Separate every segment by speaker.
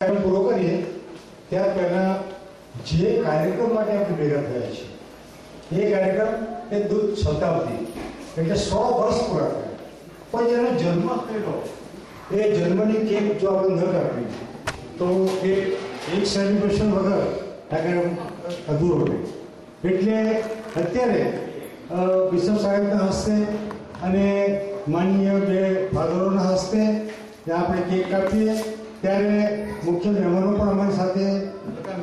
Speaker 1: પૂરો કરીએ ત્યાર પહેલા જે કાર્યક્રમ માટે આપણે ભેગા થયા છીએ એ કાર્યક્રમ એ દૂધ શતાબ્દી એટલે 100 વર્ષ પૂરા થયા. પણ જેનો જન્મ થયેલો એ જન્મની કેક જો આપણે ન કાપી તો એક સેલિબ્રેશન વગર આ કાર્યક્રમ અધૂરો રહે. એટલે અત્યારે બિશપ સાહેબના હસ્તે અને માનનીય બે ફાધરોના હસ્તે આપણે કેક કાપીએ. ત્યારે મુખ્ય મહેમાનો પણ અમારી સાથે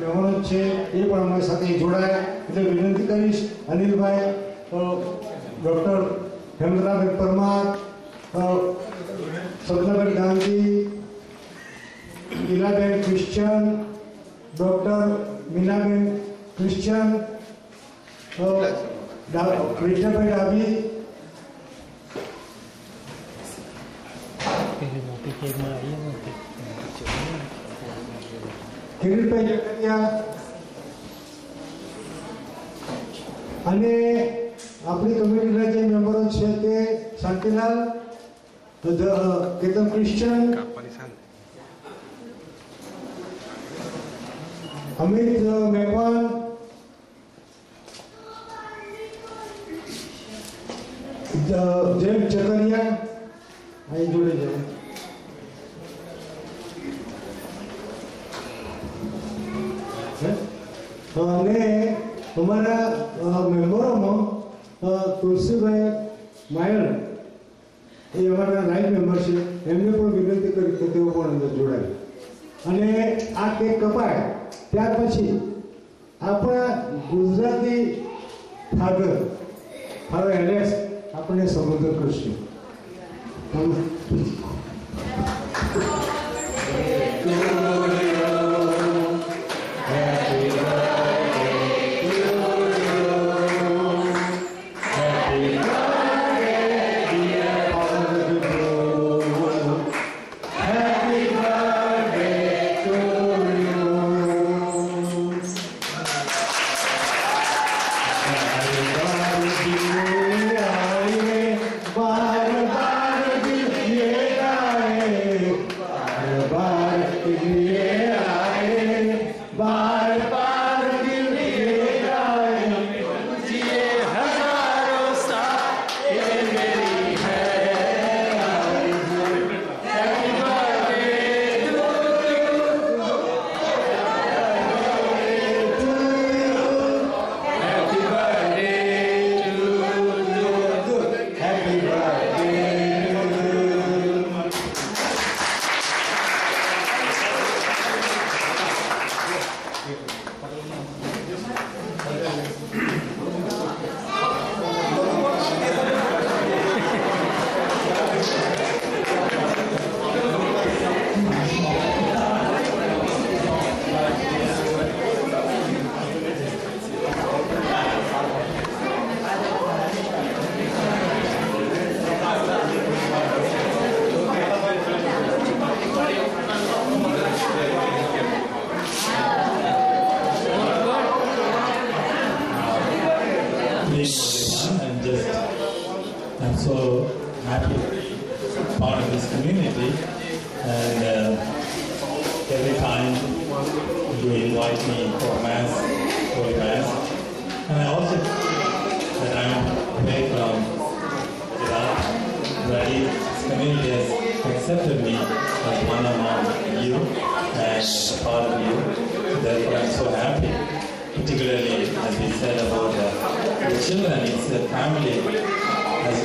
Speaker 1: મહેમાનો છે એ પણ અમારી સાથે જોડાય એટલે વિનંતી કરીશ અનિલભાઈ, doctor હેમંતરાબેન Parmar, સબલાબેન Gandhi, Ilaben Christian, doctor Minaben Christian, કૃષ્ણભાઈ ડાબી, કિરીટભાઈ જકરિયા અને આપણી કમિટીના જે મેમ્બરો છે તે શાંતિલાલ, કેતન ક્રિશ્ચન, અમિત મેવાન, જય ચકરિયા અહીં જોડે જાય. અને અમારા મેમ્બરોમાં તુલસીભાઈ માયલ એ અમારા લાઈવ મેમ્બર છે, એમને પણ વિનંતી કરી કે તેઓ પણ અંદર જોડાય. અને આ કેક કપાય ત્યાર પછી આપણા ગુજરાતી ફાધર એલેક્સ આપણને સંબોધન કરશે.
Speaker 2: I'm so happy part of this community, and every time you invite me for Mass, Holy Mass, and I also that I'm away from Gujarat, where this community has accepted me as one among you and a part of you. Therefore, I'm so happy. Particularly, as we said about the children, it's the family. As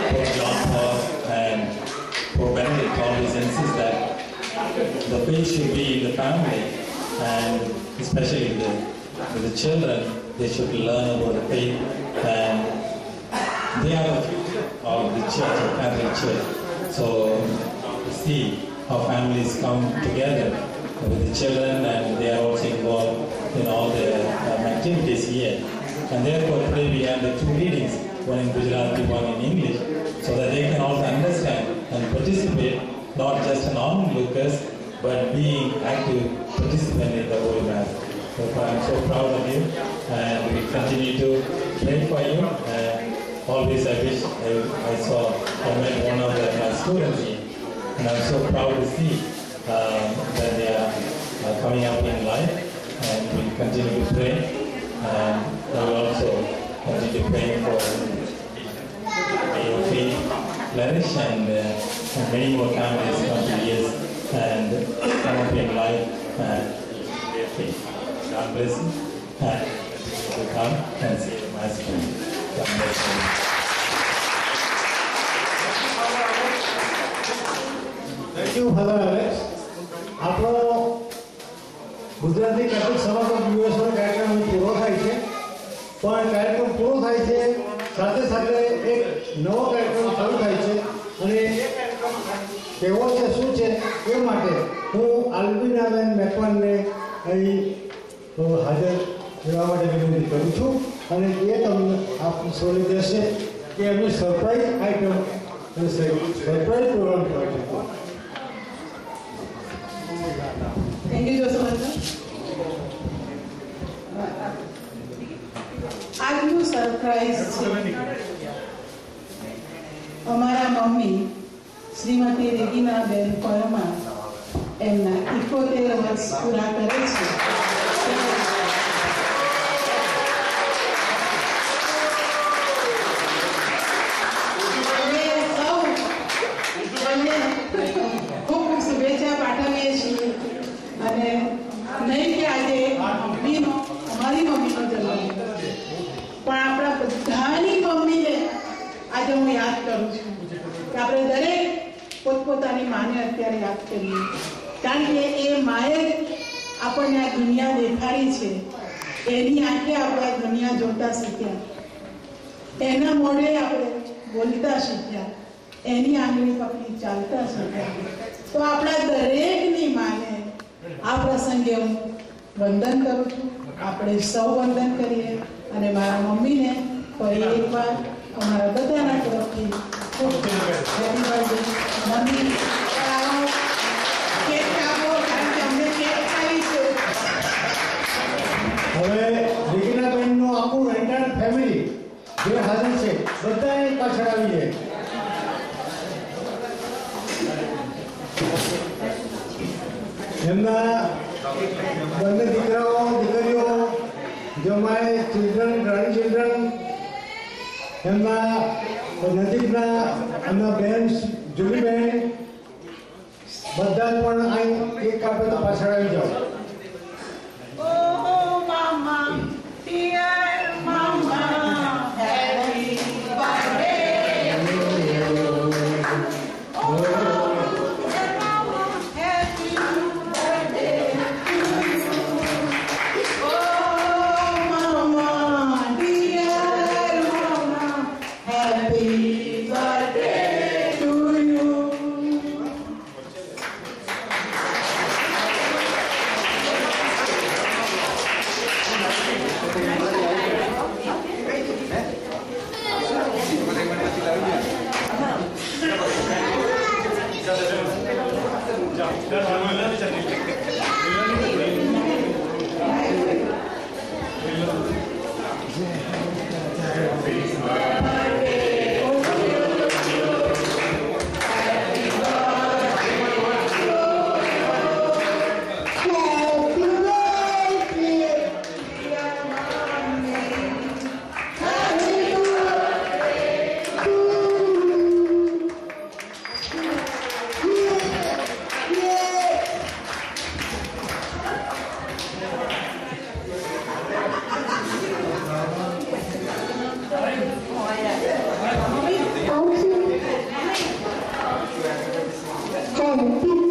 Speaker 2: Pope John Paul and Pope Benedict always insist that the faith should be in the family, and especially with the children, they should learn about the faith, and they are the future of the church, the Catholic Church. So, see how families come together with the children, and they are also involved in all the activities here. And therefore, today we have the two readings, one in Gujarati, one in English, so that they can also understand and participate, not just an onlookers, but being active participants in the Holy Mass. So I'm so proud of you, and we continue to pray for you. And always I wish I saw I met one of my students here, and I'm so proud to see that they are coming up in life, and we'll continue to pray, and we'll also continue praying for your faith flourish and many more families come to years and come up in life and their faith. God bless you. And we come and say the Mass. God bless you.
Speaker 1: Thank you, Father Alex. આપણો Gujarati Catholic સમાજનો દિવસનો કાર્યક્રમ પૂરો થાય છે, પણ કાર્યક્રમ પૂરો થાય છે સાથે સાથે એક નવો કાર્યક્રમ શરૂ થાય છે, અને એ કાર્યક્રમ કેવો છે શું છે એ માટે હું આલ્બિનાબેન મેકવાનને અહીં હાજર રહેવા માટે વિનંતી કરું છું, અને એ તમને આપ સૌને કહેશે કે એમની સરપ્રાઈઝ આઈટમ સરપ્રાઈઝ પ્રોગ્રામ કરે છે.
Speaker 3: Thank you, Joseph. આજનું સરપ્રાઈઝ છે અમારા મમ્મી શ્રીમતી રેગીનાબેન પરમાર એમના 71 વર્ષ પૂરા કરે છે. ખૂબ શુભેચ્છા પાઠવીએ છીએ, અને નહીં કે આજે અમારી મમ્મીનો જન્મ, પણ આપણા બધાની મમ્મીને આજે હું યાદ કરું છું કે આપણે દરેક પોતપોતાની માને અત્યારે યાદ કરીએ, કારણ કે એ માએ આપણને આ દુનિયા દેખાડી છે, એની આંખે આપણે આ દુનિયા જોતા શીખ્યા, એના મોઢે આપણે બોલતા શીખ્યા, એની આંગળી પકડી ચાલતા શીખ્યા. તો આપણા દરેકની માને આ પ્રસંગે હું વંદન કરું છું. આપણે સૌ વંદન કરીએ, અને મારા મમ્મીને ફરી એકવાર અમારા બધાના તરફથી ખૂબ હેપી બર્થડે મમ્મી. કેક કાપો, કારણ કે અમને કેક ખાવી છે.
Speaker 1: હવે રેગીનાબેનનું આખું એન્ટાયર ફેમિલી જે હાજર છે બધાને પાછળ આવી જાય. એમના બંને દીકરાઓ દીકરીઓ, જમાઈ, ચિલ્ડ્રન, ગ્રાન્ડ ચિલ્ડ્રન, એમના નજીકના એમના બહેન જુલીબેન, બધા પણ અહીં કેક કાપે તો પાછળ આવી જાઓ.
Speaker 3: Oh, Mama, dear Mama, happy birthday. Oh, Mama, happy birthday to you. Oh, Mama, dear Mama, happy birthday to you.
Speaker 4: Happy